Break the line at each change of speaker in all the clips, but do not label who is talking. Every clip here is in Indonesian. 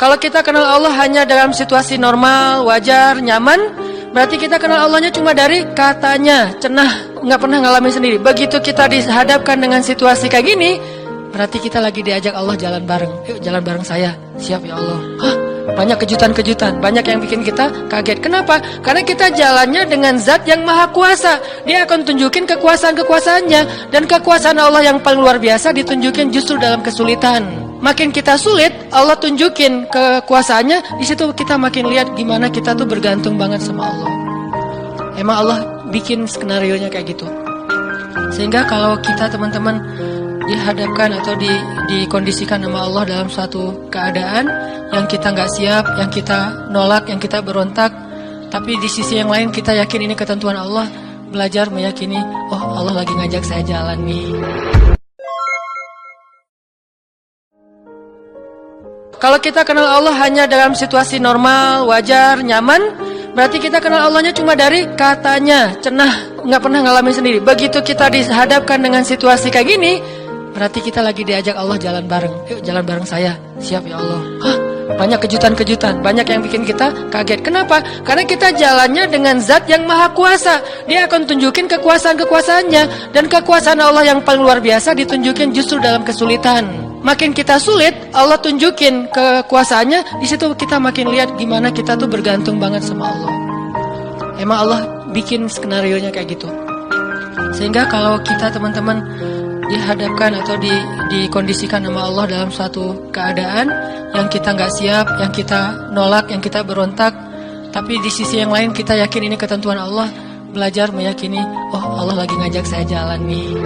Kalau kita kenal Allah hanya dalam situasi normal, wajar, nyaman, berarti kita kenal Allahnya cuma dari katanya, cenah, nggak pernah ngalamin sendiri. Begitu kita dihadapkan dengan situasi kayak gini, berarti kita lagi diajak Allah jalan bareng. Yuk jalan bareng saya. Siap ya Allah. Hah, banyak kejutan-kejutan, banyak yang bikin kita kaget. Kenapa? Karena kita jalannya dengan zat yang maha kuasa. Dia akan tunjukin kekuasaan-kekuasaannya. Dan kekuasaan Allah yang paling luar biasa ditunjukin justru dalam kesulitan. Makin kita sulit, Allah tunjukin kekuasaannya. Di situ kita makin lihat gimana kita tuh bergantung banget sama Allah. Emang Allah bikin skenario-nya kayak gitu. Sehingga kalau kita teman-teman dihadapkan atau dikondisikan sama Allah dalam suatu keadaan yang kita nggak siap, yang kita nolak, yang kita berontak, tapi di sisi yang lain kita yakin ini ketentuan Allah, belajar meyakini, oh Allah lagi ngajak saya jalan nih. Kalau kita kenal Allah hanya dalam situasi normal, wajar, nyaman, berarti kita kenal Allahnya cuma dari katanya, cenah, nggak pernah ngalamin sendiri. Begitu kita dihadapkan dengan situasi kayak gini, berarti kita lagi diajak Allah jalan bareng. Yuk jalan bareng saya. Siap ya Allah. Hah, banyak kejutan-kejutan, banyak yang bikin kita kaget. Kenapa? Karena kita jalannya dengan zat yang maha kuasa. Dia akan tunjukin kekuasaan-kekuasaannya. Dan kekuasaan Allah yang paling luar biasa ditunjukin justru dalam kesulitan. Makin kita sulit, Allah tunjukin kekuasaannya. Di situ kita makin lihat gimana kita tuh bergantung banget sama Allah. Emang Allah bikin skenario-nya kayak gitu. Sehingga kalau kita teman-teman dihadapkan atau dikondisikan sama Allah dalam suatu keadaan yang kita nggak siap, yang kita nolak, yang kita berontak, tapi di sisi yang lain kita yakin ini ketentuan Allah, belajar meyakini, oh Allah lagi ngajak saya jalan nih.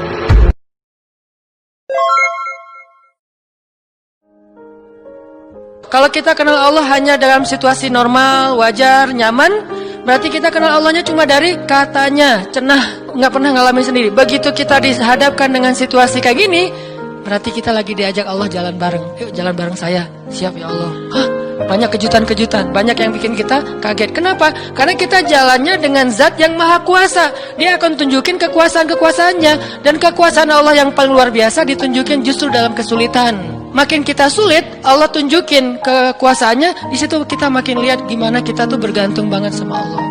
Kalau kita kenal Allah hanya dalam situasi normal, wajar, nyaman, berarti kita kenal Allahnya cuma dari katanya, cenah, nggak pernah ngalamin sendiri. Begitu kita dihadapkan dengan situasi kayak gini, berarti kita lagi diajak Allah jalan bareng. Yuk jalan bareng saya. Siap ya Allah. Hah, banyak kejutan-kejutan, banyak yang bikin kita kaget. Kenapa? Karena kita jalannya dengan zat yang maha kuasa. Dia akan tunjukin kekuasaan-kekuasaannya. Dan kekuasaan Allah yang paling luar biasa ditunjukin justru dalam kesulitan. Makin kita sulit, Allah tunjukin kekuasaannya. Di situ kita makin lihat gimana kita tuh bergantung banget sama Allah.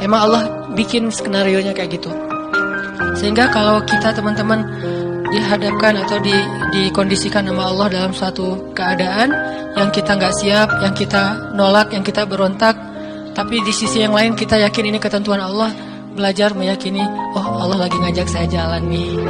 Emang Allah bikin skenario-nya kayak gitu. Sehingga kalau kita teman-teman dihadapkan atau dikondisikan sama Allah dalam suatu keadaan yang kita nggak siap, yang kita nolak, yang kita berontak, tapi di sisi yang lain kita yakin ini ketentuan Allah, belajar meyakini, oh Allah lagi ngajak saya jalan nih.